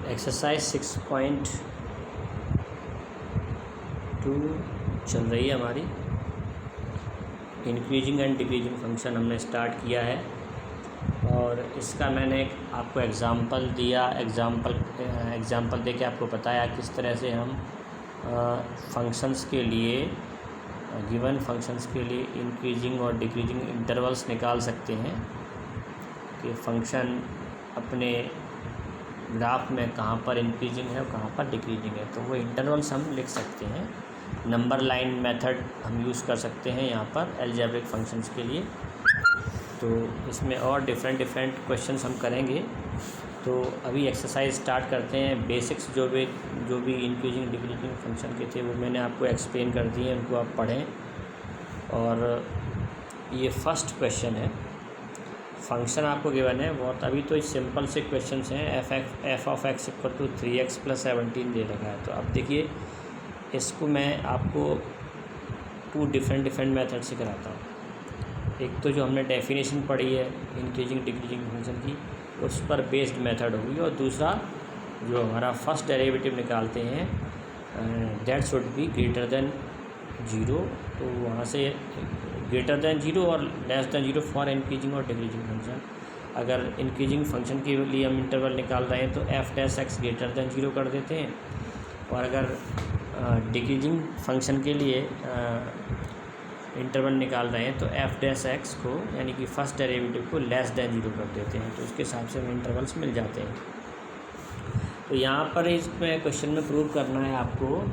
Exercise 6.2 चल रही है हमारी। इंक्रीजिंग एंड डिक्रीजिंग फंक्शन हमने स्टार्ट किया है और इसका मैंने आपको एग्ज़ाम्पल दिया। एग्ज़ाम्पल दे के आपको बताया किस तरह से हम फंक्शंस के लिए, गिवन फंक्शंस के लिए इंक्रीजिंग और डिक्रीजिंग इंटरवल्स निकाल सकते हैं कि फंक्शन अपने ग्राफ में कहाँ पर इंक्रीजिंग है और कहाँ पर डिक्रीजिंग है, तो वो इंटरवल्स हम लिख सकते हैं। नंबर लाइन मेथड हम यूज़ कर सकते हैं यहाँ पर अलजेब्रिक फंक्शंस के लिए। तो इसमें और डिफरेंट क्वेश्चंस हम करेंगे। तो अभी एक्सरसाइज स्टार्ट करते हैं। बेसिक्स जो भी इंक्रीजिंग डिक्रीजिंग फंक्शन के थे वो मैंने आपको एक्सप्लेन कर दिए, उनको आप पढ़ें। और ये फर्स्ट क्वेश्चन है, फंक्शन आपको गिवन है बहुत। अभी तो सिंपल से क्वेश्चंस हैं। F of x equal to 3x + 17 दे रखा है। तो अब देखिए, इसको मैं आपको 2 डिफरेंट मेथड से कराता हूँ। एक तो जो हमने डेफिनेशन पढ़ी है इंक्रीजिंग डिक्रीजिंग फंक्शन की, उस पर बेस्ड मेथड होगी। और दूसरा जो हमारा फर्स्ट डेरिवेटिव निकालते हैं, that should be greater than 0। तो वहाँ से ग्रेटर देन 0 और लेस देन 0 फॉर इंक्रीजिंग और डिक्रीजिंग फंक्शन। अगर इंक्रीजिंग फंक्शन के लिए हम इंटरवल निकाल रहे हैं तो f' ग्रेटर देन 0 कर देते हैं, और अगर डिक्रीजिंग फंक्शन के लिए इंटरवल निकाल रहे हैं तो f' को, यानी कि फर्स्ट डेरिवेटिव को लेस देन 0 कर देते हैं। तो उसके हिसाब से हमें इंटरवल्स मिल जाते हैं। तो यहाँ पर इसमें क्वेश्चन में प्रूव करना है आपको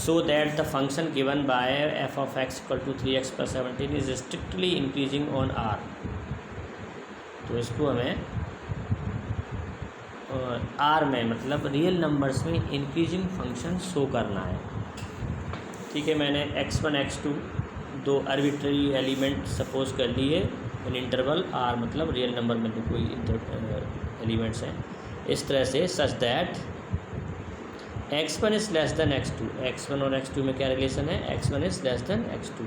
so that the function given by f of x equal to 3x + 17 is strictly increasing on R। तो इसको हमें R में, मतलब रियल नंबर्स में इंक्रीजिंग फंक्शन शो करना है। ठीक है, मैंने x1 x2 दो आर्बिट्ररी एलिमेंट सपोज कर लिए इन इंटरवल R, मतलब रियल नंबर में जो कोई एलिमेंट्स हैं। इस तरह से such that x1 is less than x2। x1 और x2 में क्या रिलेशन है? x1 is less than x2।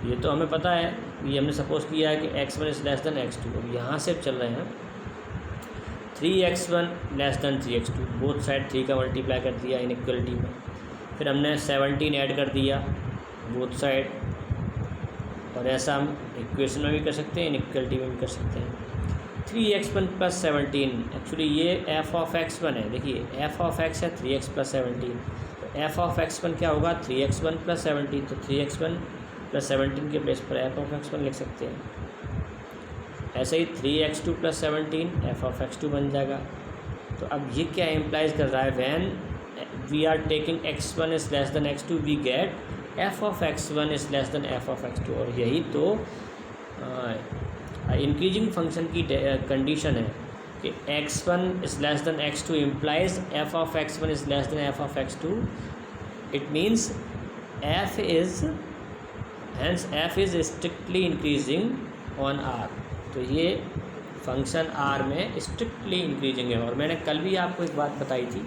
ये तो हमें पता है, ये हमने सपोज किया है कि x1 is less than x2। अब यहाँ से चल रहे हैं 3x1 less than 3x2, both side 3 का मल्टीप्लाई कर दिया इनइक्वलिटी में। फिर हमने 17 ऐड कर दिया बोथ साइड, और ऐसा हम इक्वेशन में भी कर सकते हैं, इनइक्वलिटी में भी कर सकते हैं। 3x1 + 17, एक्चुअली ये f ऑफ x1 है। देखिए f ऑफ x है 3x + 17, तो f ऑफ x1 क्या होगा? 3x1 + 17। तो 3x1 + 17 के बेस पर f ऑफ x1 लिख सकते हैं। ऐसे ही 3x2 + 17 f ऑफ x2 बन जाएगा। तो अब ये क्या इम्प्लाइज कर रहा है? When we are taking x1 is less than x2 we get f of x1 is less than f of x2। और यही तो इंक्रीजिंग फंक्शन की कंडीशन है कि x1 is less than x2 implies f of x1 is less than f of x2। It means f is strictly increasing on R। तो ये function R में strictly increasing है। और मैंने कल भी आपको एक बात बताई थी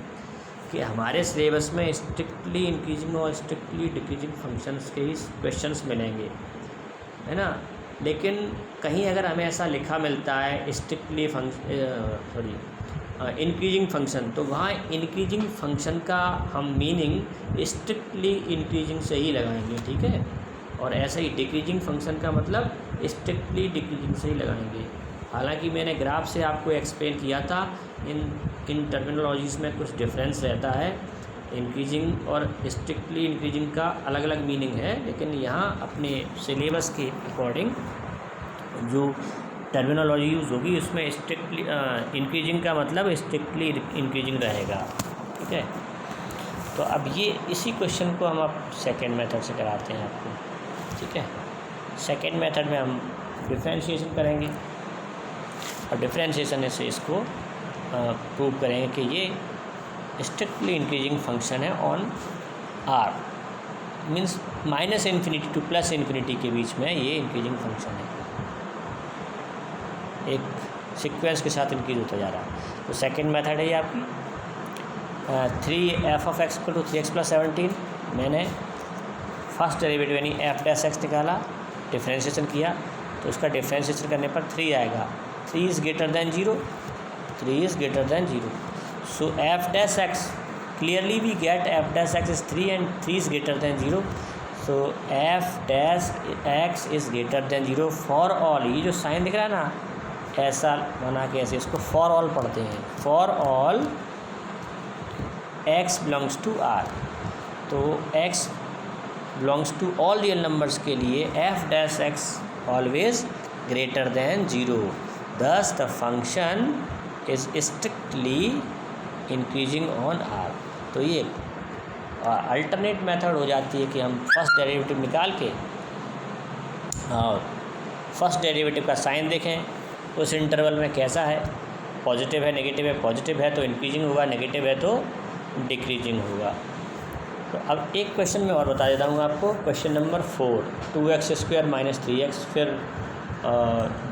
कि हमारे सिलेबस में स्ट्रिक्टली इंक्रीजिंग और स्ट्रिक्टली डिक्रीजिंग फंक्शंस के ही क्वेश्चंस मिलेंगे, है ना। लेकिन कहीं अगर हमें ऐसा लिखा मिलता है स्ट्रिक्टली इंक्रीजिंग फंक्शन, तो वहाँ इंक्रीजिंग फंक्शन का हम मीनिंग स्ट्रिक्टली इंक्रीजिंग से ही लगाएंगे, ठीक है। और ऐसे ही डिक्रीजिंग फंक्शन का मतलब स्ट्रिक्टली डिक्रीजिंग से ही लगाएंगे। हालांकि मैंने ग्राफ से आपको एक्सप्लेन किया था, इन टर्मिनोलॉजीज़ में कुछ डिफरेंस रहता है। इंक्रीजिंग और स्ट्रिक्टली इंक्रीजिंग का अलग अलग मीनिंग है, लेकिन यहाँ अपने सिलेबस के अकॉर्डिंग जो टर्मिनोलॉजी यूज़ होगी उसमें स्ट्रिक्टली इंक्रीजिंग का मतलब स्ट्रिक्टली इंक्रीजिंग रहेगा, ठीक है। तो अब ये इसी क्वेश्चन को हम अब सेकेंड मेथड से कराते हैं आपको, ठीक है। सेकेंड मेथड में हम डिफरेंशिएशन करेंगे और डिफरेंशिएशन से इसको प्रूव करेंगे कि ये स्ट्रिक्टली इंक्रीजिंग फंक्शन है ऑन R। मीन्स -∞ टू +∞ के बीच में ये इंक्रीजिंग फंक्शन है, एक सीक्वेंस के साथ इंक्रीज होता जा रहा है। तो सेकंड मेथड है ये आपकी 3f ऑफ x = 3x + 17। मैंने फर्स्ट डेरिवेटिव यानी f' निकाला, डिफरेंशिएशन किया, तो उसका डिफ्रेंशिएशन करने पर 3 आएगा। 3 is greater than 0, 3 is greater than 0। So f dash x, clearly we get f dash x is 3 and 3 is greater than 0। So f dash x is greater than 0 for all. ये जो sign दिख रहा है ना, ऐसा बना के ऐसे, इसको फॉर ऑल पढ़ते हैं। For all x belongs to R, तो x belongs to all real numbers के लिए f dash x always greater than 0, thus the function is strictly increasing on R. तो ये अल्टरनेट मेथड हो जाती है कि हम फर्स्ट डेरिवेटिव निकाल के और फर्स्ट डेरिवेटिव का साइन देखें, उस इंटरवल में कैसा है, पॉजिटिव है नेगेटिव है, पॉजिटिव है तो इंक्रीजिंग होगा, नेगेटिव है तो डिक्रीजिंग होगा। तो अब एक क्वेश्चन मैं और बता देता हूँ आपको, question number 4, 2x² minus 3x। फिर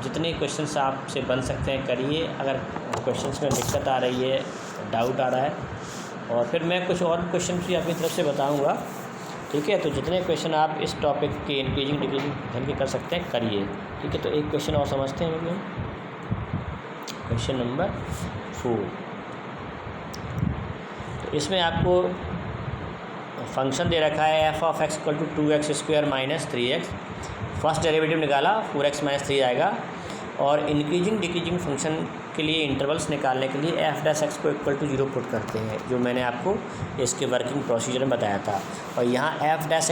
जितने क्वेश्चंस आपसे बन सकते हैं करिए, अगर क्वेश्चंस में दिक्कत आ रही है, डाउट आ रहा है, और फिर मैं कुछ और क्वेश्चन भी अपनी तरफ से बताऊँगा, ठीक है। तो जितने क्वेश्चन आप इस टॉपिक के इंक्रीजिंग डिक्रीजिंग फंक्शन के कर सकते हैं करिए, ठीक है। तो एक क्वेश्चन और समझते हैं हम, क्वेश्चन नंबर 4। तो इसमें आपको फंक्शन दे रखा है f of x equal to 2x² minus 3x। First derivative निकाला 4x माइनस 3 आएगा, और इंक्रीजिंग डिक्रीजिंग फंक्शन के लिए इंटरवल्स निकालने के लिए एफ डैश एक्स को इक्वल टू 0 पुट करते हैं, जो मैंने आपको इसके वर्किंग प्रोसीजर में बताया था। और यहाँ f dash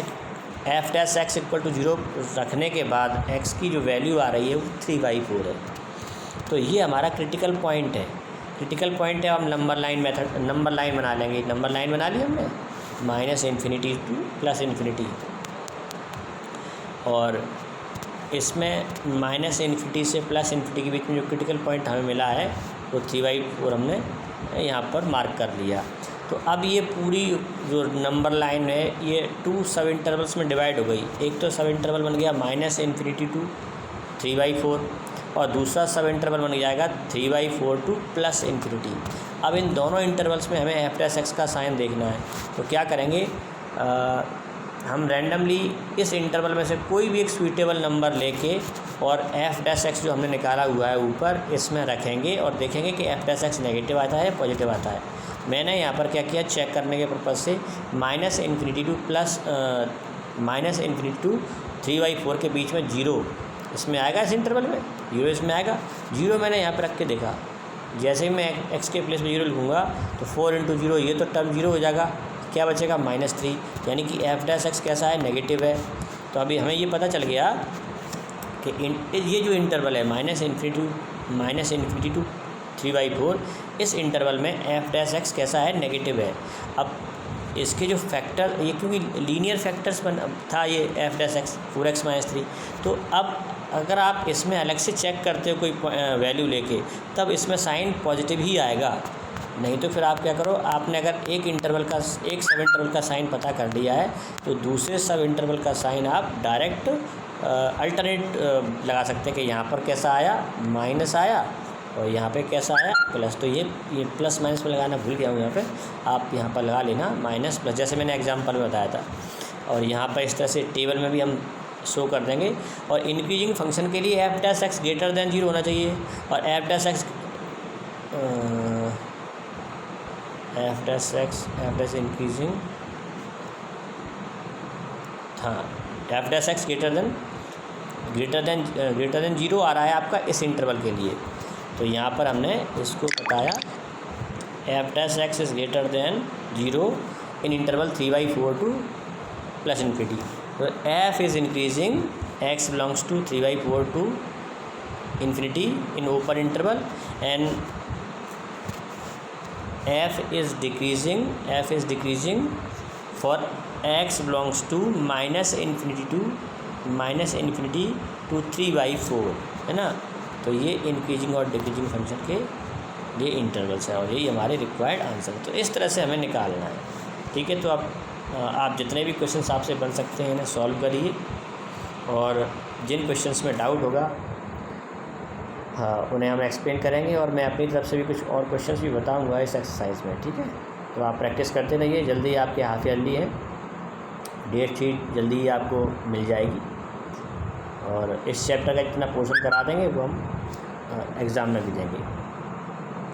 x equal to 0 रखने के बाद एक्स की जो वैल्यू आ रही है वो 3/4 है। तो ये हमारा क्रिटिकल पॉइंट है। क्रिटिकल पॉइंट है, हम नंबर लाइन बना लेंगे। नंबर लाइन बना ली हमने, -∞ टू +∞, और इसमें -∞ से +∞ के बीच में जो क्रिटिकल पॉइंट हमें मिला है वो 3/4 हमने यहाँ पर मार्क कर लिया। तो अब ये पूरी जो नंबर लाइन है ये 2 सब इंटरवल्स में डिवाइड हो गई। एक तो सब इंटरवल बन गया -∞ टू 3/4, और दूसरा सब इंटरवल बन जाएगा 3/4 टू +∞। अब इन दोनों इंटरवल्स में हमें एफ डैश एक्स का साइन देखना है। तो क्या करेंगे, हम रैंडमली इस इंटरवल में से कोई भी एक सूटेबल नंबर लेके और एफ डैश एक्स जो हमने निकाला हुआ है ऊपर इसमें रखेंगे और देखेंगे कि एफ डैश एक्स नेगेटिव आता है पॉजिटिव आता है। मैंने यहाँ पर क्या किया, चेक करने के पर्पज़ से -∞ टू 3/4 के बीच में 0 इसमें आएगा, इस इंटरवल में 0 इसमें आएगा। 0 मैंने यहाँ पर रख के देखा, जैसे ही मैं एक्स के प्लेस में 0 लिखूँगा तो 4 × 0 ये तो टर्म 0 हो जाएगा, क्या बचेगा -3, यानी कि एफ डैश एक्स कैसा है, नेगेटिव है। तो अभी हमें ये पता चल गया कि ये जो इंटरवल है -∞ टू 3/4, इस इंटरवल में एफ डैश एक्स कैसा है, नेगेटिव है। अब इसके जो फैक्टर, ये क्योंकि लीनियर फैक्टर्स था ये F dash x 4x minus 3, तो अब अगर आप इसमें अलग से चेक करते हो कोई वैल्यू लेके, तब इसमें साइन पॉजिटिव ही आएगा। नहीं तो फिर आप क्या करो, आपने अगर एक सब इंटरवल का साइन पता कर लिया है तो दूसरे सब इंटरवल का साइन आप डायरेक्ट अल्टरनेट लगा सकते हैं कि यहाँ पर कैसा आया, माइनस आया, और यहाँ पे कैसा आया, प्लस। तो ये प्लस माइनस में लगाना भूल गया हूँ, यहाँ पे आप यहाँ पर लगा लेना माइनस प्लस, जैसे मैंने एग्जांपल में बताया था। और यहाँ पर इस तरह से टेबल में भी हम शो कर देंगे। और इंक्रीजिंग फंक्शन के लिए f dash x greater than 0 होना चाहिए, और एफ डैश इंक्रीजिंग, हाँ, F dash x greater than 0 आ रहा है आपका इस इंटरवल के लिए। तो यहाँ पर हमने इसको बताया f dash x is greater than 0 in interval 3/4 to +∞। तो f is increasing, x belongs to 3/4 to ∞ in open interval, and f is decreasing for x belongs to -∞ to 3/4, है ना। तो ये इंक्रीजिंग और डिक्रीजिंग फंक्शन के ये intervals है, और यही हमारे रिक्वायर्ड आंसर है। तो इस तरह से हमें निकालना है, ठीक है। तो आप जितने भी क्वेश्चंस आपसे बन सकते हैं इन्हें सॉल्व करिए, और जिन क्वेश्चंस में डाउट होगा हाँ उन्हें हम एक्सप्लेन करेंगे, और मैं अपनी तरफ से भी कुछ और क्वेश्चंस भी बताऊंगा इस एक्सरसाइज में, ठीक है। तो आप प्रैक्टिस करते रहिए, जल्दी आपके हाफ ईयरली है, डेट शीट जल्दी ही आपको मिल जाएगी, और इस चैप्टर का जितना पोर्शन करा देंगे वो हम एग्ज़ाम में भी देंगे।